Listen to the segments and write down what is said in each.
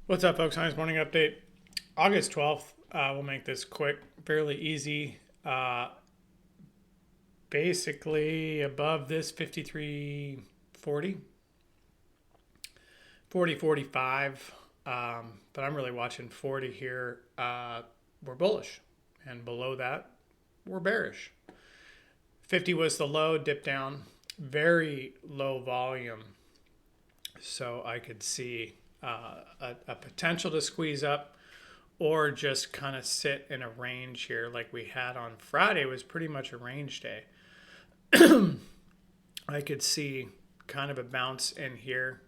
What's up, folks? Nice morning update. August 12th. We'll make this quick, fairly easy. Basically, above this 53.40, 40.45. But I'm really watching 40 here. We're bullish. And below that, we're bearish. 50 was the low, dip down. Very low volume. So I could see a potential to squeeze up or just kind of sit in a range here like we had on Friday. Was pretty much a range day. I could see kind of a bounce in here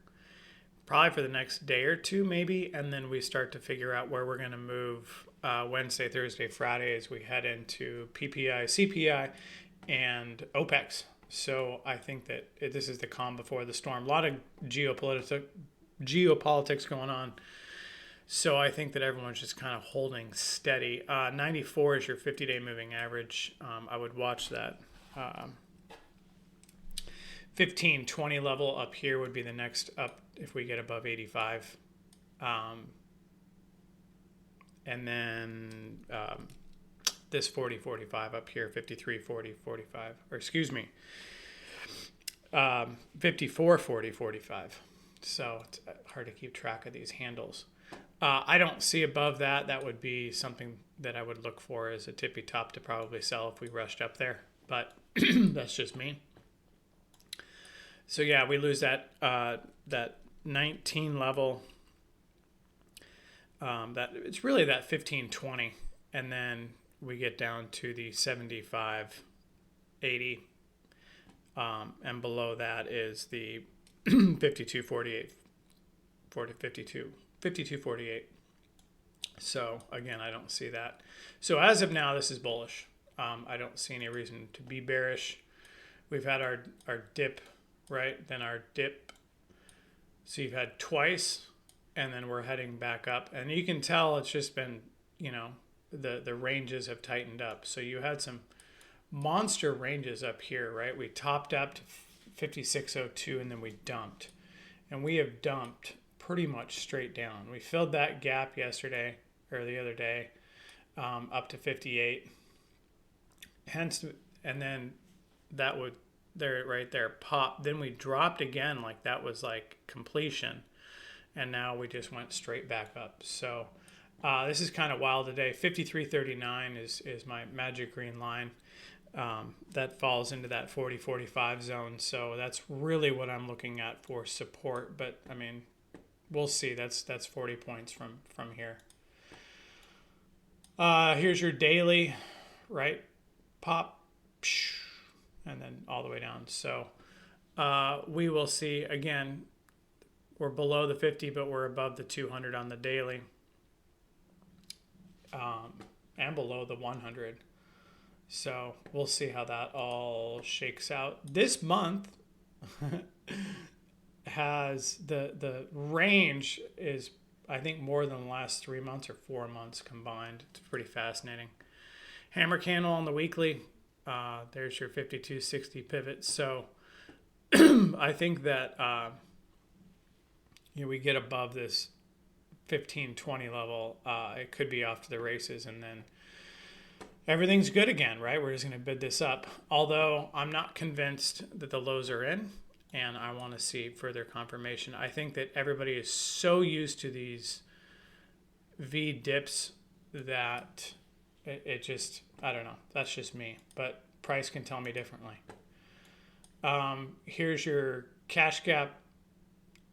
probably for the next day or two maybe, and then we start to figure out where we're going to move Wednesday, Thursday, Friday as we head into PPI, CPI, and OPEX. So I think that this is the calm before the storm. A lot of geopolitics going on. So I think that everyone's just kind of holding steady. 94 is your 50-day moving average. I would watch that. 1520 level up here would be the next up if we get above 85. And then this 40.45 up here, 53.40.45, or excuse me, 54.40.45. So it's hard to keep track of these handles. I don't see above that. That would be something that I would look for as a tippy top to probably sell if we rushed up there. But that's just me. So yeah, we lose that 19 level. That it's really that 15.20, and then we get down to the 75.80, and below that is the 52.48, 52.48. So again, I don't see that. So as of now, this is bullish. I don't see any reason to be bearish. We've had our dip, right? Then our dip. So you've had twice, and then we're heading back up. And you can tell it's just been, the ranges have tightened up. So you had some monster ranges up here, right? We topped up to 56.02, and then we dumped. And we have dumped pretty much straight down. We filled that gap yesterday, or the other day, up to 58. Hence, and then that would, there, right there, pop. Then we dropped again, like that was like completion. And now we just went straight back up. So this is kind of wild today. 53.39 is my magic green line. That falls into that 40.45 zone. So that's really what I'm looking at for support. But I mean, we'll see. That's 40 points from here. Here's your daily, right? Pop, and then all the way down. So we will see again. We're below the 50, but we're above the 200 on the daily, and below the 100. So we'll see how that all shakes out. This month has the range is, I think, more than the last 3 months or 4 months combined. It's pretty fascinating. Hammer candle on the weekly. There's your 52.60 pivot. So I think that we get above this 15.20 level, it could be off to the races, and then everything's good again, right? We're just going to bid this up. Although I'm not convinced that the lows are in, and I want to see further confirmation. I think that everybody is so used to these V dips that it just, I don't know. That's just me. But price can tell me differently. Here's your cash gap,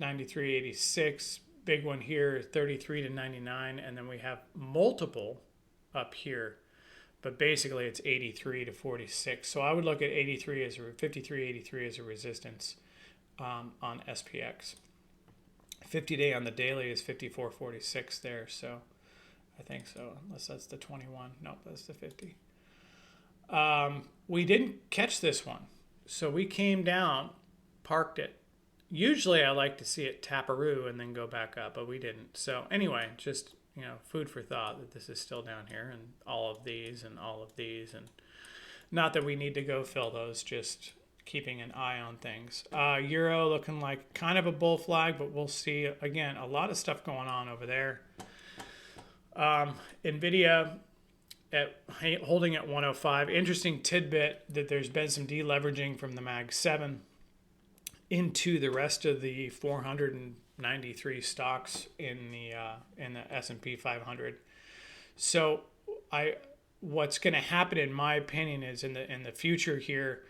93.86. Big one here, 33 to 99. And then we have multiple up here. But basically it's 83 to 46. So I would look at 83 as a 53.83 as a resistance on SPX. 50-day on the daily is 54.46 there. So I think so, unless that's the 21. Nope, that's the 50. We didn't catch this one. So we came down, parked it. Usually I like to see it taparoo and then go back up, but we didn't. So anyway, just, food for thought that this is still down here, and all of these and all of these. And not that we need to go fill those, just keeping an eye on things. Euro looking like kind of a bull flag, but we'll see. Again, a lot of stuff going on over there. Nvidia holding at 105. Interesting tidbit that there's been some deleveraging from the Mag 7 into the rest of the 493 stocks in the S&P 500. So what's going to happen, in my opinion, is in the future here,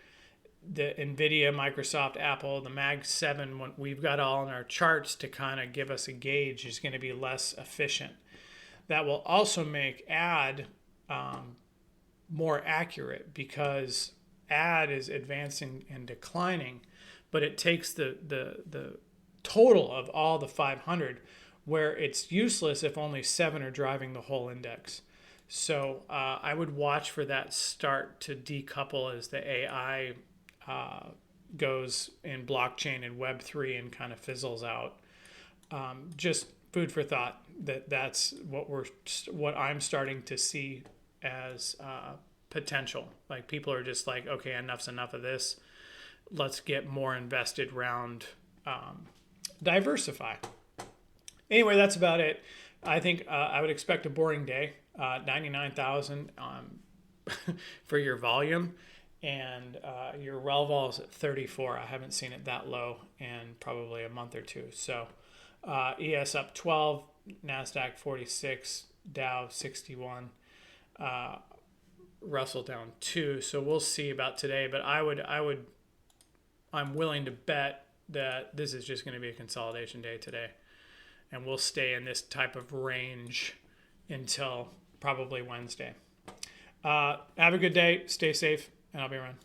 the Nvidia, Microsoft, Apple, the Mag 7, when we've got all in our charts to kind of give us a gauge, is going to be less efficient. That will also make AD more accurate, because AD is advancing and declining, but it takes the total of all the 500, where it's useless if only 7 are driving the whole index. So I would watch for that start to decouple as the AI goes in blockchain and Web3 and kind of fizzles out. Just food for thought. That's what I'm starting to see as potential. Like, people are just like, okay, enough's enough of this. Let's get more invested around diversify. Anyway, that's about it. I think I would expect a boring day. 99,000 for your volume, and your RELVOL is at 34. I haven't seen it that low in probably a month or two. So ES up 12, NASDAQ 46, Dow 61, Russell down 2. So we'll see about today, but I'm willing to bet that this is just going to be a consolidation day today, and we'll stay in this type of range until probably Wednesday. Have a good day, stay safe, and I'll be around.